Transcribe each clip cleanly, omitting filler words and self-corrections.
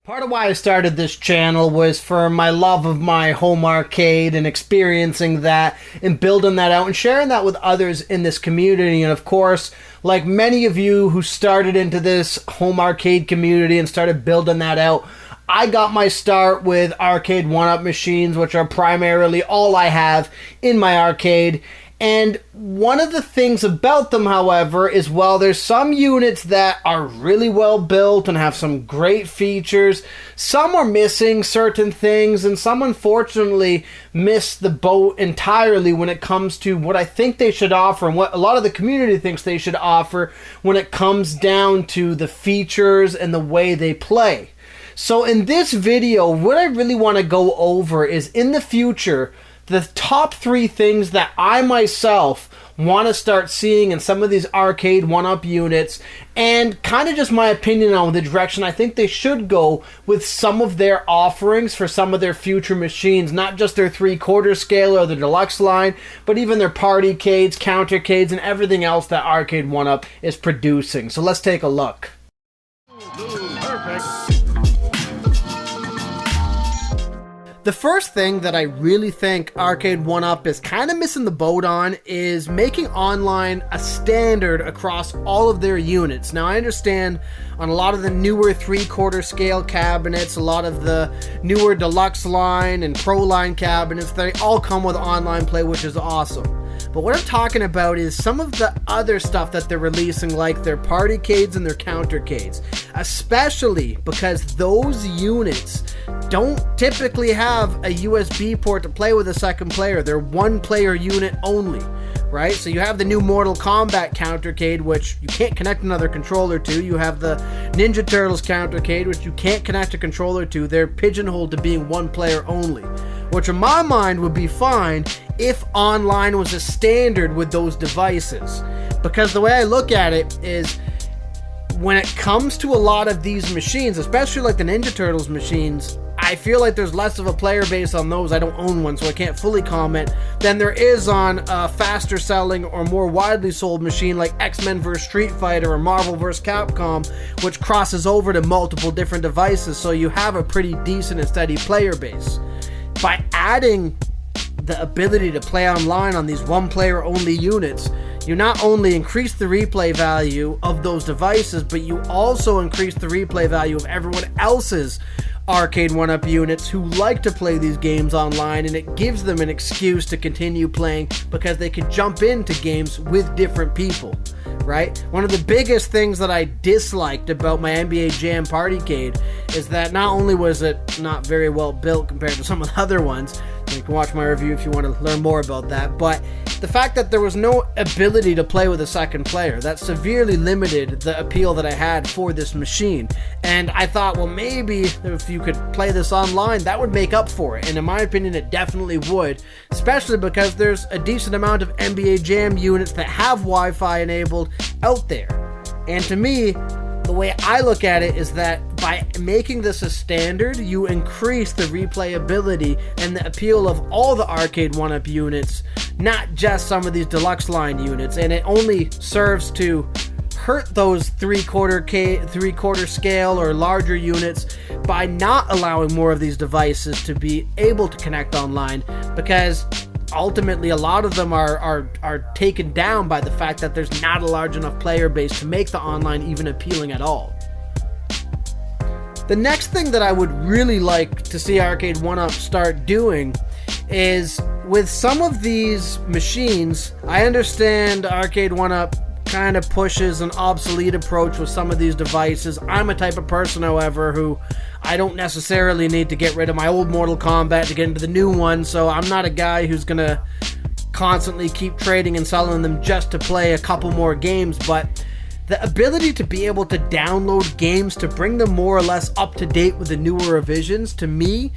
Part of why I started this channel was for my love of my home arcade and experiencing that and building that out and sharing that with others in this community. And of course, like many of you who started into this home arcade community and started building that out, I got my start with Arcade1up machines, which are primarily all I have in my arcade. And one of the things about them, however, is while there's some units that are really well built and have some great features, some are missing certain things, and some unfortunately miss the boat entirely when it comes to what I think they should offer and what a lot of the community thinks they should offer when it comes down to the features and the way they play. So in this video, what I really want to go over is, in the future, the top 3 things that I myself want to start seeing in some of these Arcade1up units, and kind of just my opinion on the direction I think they should go with some of their offerings for some of their future machines. Not just their 3/4 scale or the deluxe line, but even their partycades, countercades, and everything else that Arcade1up is producing. So let's take a look. Perfect. The first thing that I really think Arcade1up is kind of missing the boat on is making online a standard across all of their units. Now, I understand on a lot of the newer 3/4 scale cabinets, a lot of the newer deluxe line and pro line cabinets, they all come with online play, which is awesome. But what I'm talking about is some of the other stuff that they're releasing, like their partycades and their countercades, especially because those units don't typically have a USB port to play with a second player. They're one player unit only, right? So you have the new Mortal Kombat countercade, which you can't connect another controller to. You have the Ninja Turtles countercade, which you can't connect a controller to. They're pigeonholed to being one player only, which in my mind would be fine if online was a standard with those devices. Because the way I look at it is, when it comes to a lot of these machines, especially like the Ninja Turtles machines, I feel like there's less of a player base on those. I don't own one, so I can't fully comment, than there is on a faster selling or more widely sold machine like X-Men vs. Street Fighter or Marvel vs. Capcom, which crosses over to multiple different devices, so you have a pretty decent and steady player base. By adding the ability to play online on these one-player only units, you not only increase the replay value of those devices, but you also increase the replay value of everyone else's Arcade1up units who like to play these games online, and it gives them an excuse to continue playing because they can jump into games with different people, right? One of the biggest things that I disliked about my NBA Jam Partycade is that not only was it not very well built compared to some of the other ones, you can watch my review if you want to learn more about that, but the fact that there was no ability to play with a second player, that severely limited the appeal that I had for this machine. And I thought, well, maybe if you could play this online, that would make up for it. And in my opinion, it definitely would, especially because there's a decent amount of NBA Jam units that have Wi-Fi enabled out there. And to me, the way I look at it is that by making this a standard, you increase the replayability and the appeal of all the Arcade1up units, not just some of these deluxe line units. And it only serves to hurt those 3/4 scale or larger units by not allowing more of these devices to be able to connect online, because ultimately a lot of them are taken down by the fact that there's not a large enough player base to make the online even appealing at all. The next thing that I would really like to see Arcade1up start doing is, with some of these machines, I understand Arcade1up kind of pushes an obsolete approach with some of these devices. I'm a type of person, however, who I don't necessarily need to get rid of my old Mortal Kombat to get into the new one, so I'm not a guy who's gonna constantly keep trading and selling them just to play a couple more games. But the ability to be able to download games to bring them more or less up to date with the newer revisions, to me,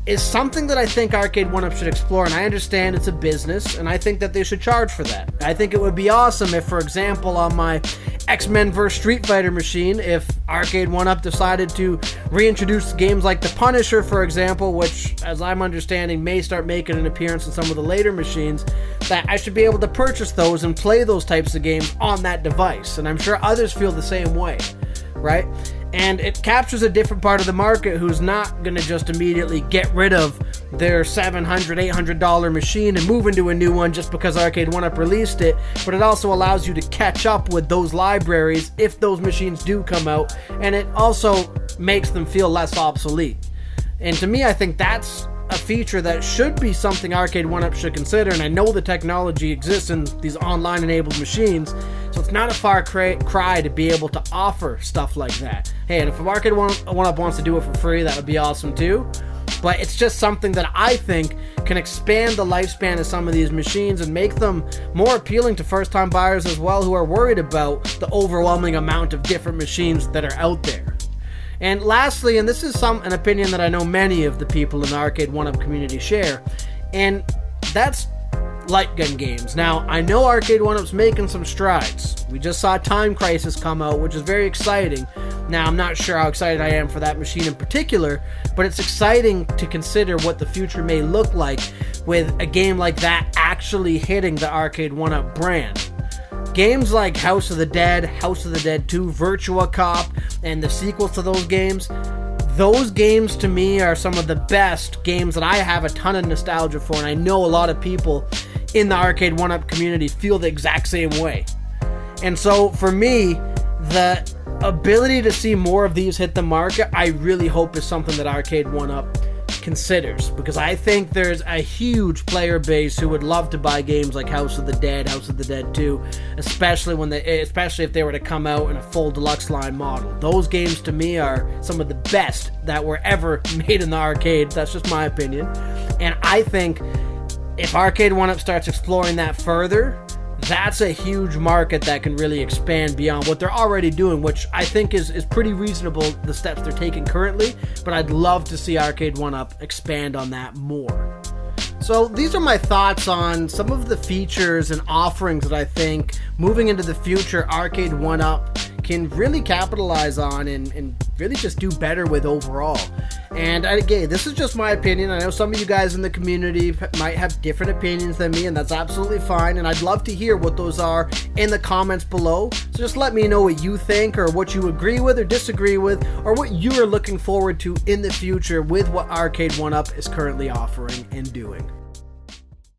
is something that I think Arcade1up should explore. And I understand it's a business, and I think that they should charge for that. I think it would be awesome if, for example, on my X-Men vs. Street Fighter machine, if Arcade1up decided to reintroduce games like The Punisher, for example, which, as I'm understanding, may start making an appearance in some of the later machines, that I should be able to purchase those and play those types of games on that device. And I'm sure others feel the same way, right? And it captures a different part of the market who's not going to just immediately get rid of their $700, $800 machine and move into a new one just because Arcade1up released it, but it also allows you to catch up with those libraries if those machines do come out, and it also makes them feel less obsolete. And to me, I think that's a feature that should be something Arcade1up should consider, and I know the technology exists in these online enabled machines, so it's not a far cry to be able to offer stuff like that. Hey, and if Arcade1up wants to do it for free, that would be awesome too, but it's just something that I think can expand the lifespan of some of these machines and make them more appealing to first-time buyers as well, who are worried about the overwhelming amount of different machines that are out there. And lastly, and this is an opinion that I know many of the people in the Arcade1up community share, and that's light gun games. Now, I know Arcade1up's making some strides. We just saw Time Crisis come out, which is very exciting. Now, I'm not sure how excited I am for that machine in particular, but it's exciting to consider what the future may look like with a game like that actually hitting the Arcade1up brand. Games like House of the Dead 2, Virtua Cop, and the sequels to those games to me are some of the best games that I have a ton of nostalgia for, and I know a lot of people in the Arcade1up community feel the exact same way. And so for me, the ability to see more of these hit the market, I really hope is something that Arcade1up considers, because I think there's a huge player base who would love to buy games like House of the Dead 2, especially if they were to come out in a full deluxe line model. Those games to me are some of the best that were ever made in the arcade. That's just my opinion. And I think if Arcade1up starts exploring that further, that's a huge market that can really expand beyond what they're already doing, which I think is pretty reasonable, the steps they're taking currently, but I'd love to see Arcade1up expand on that more. So these are my thoughts on some of the features and offerings that I think moving into the future Arcade1up can really capitalize on and really just do better with overall. And again, this is just my opinion. I know some of you guys in the community might have different opinions than me, and that's absolutely fine, and I'd love to hear what those are in the comments below. So just let me know what you think, or what you agree with or disagree with, or what you are looking forward to in the future with what Arcade1up is currently offering and doing.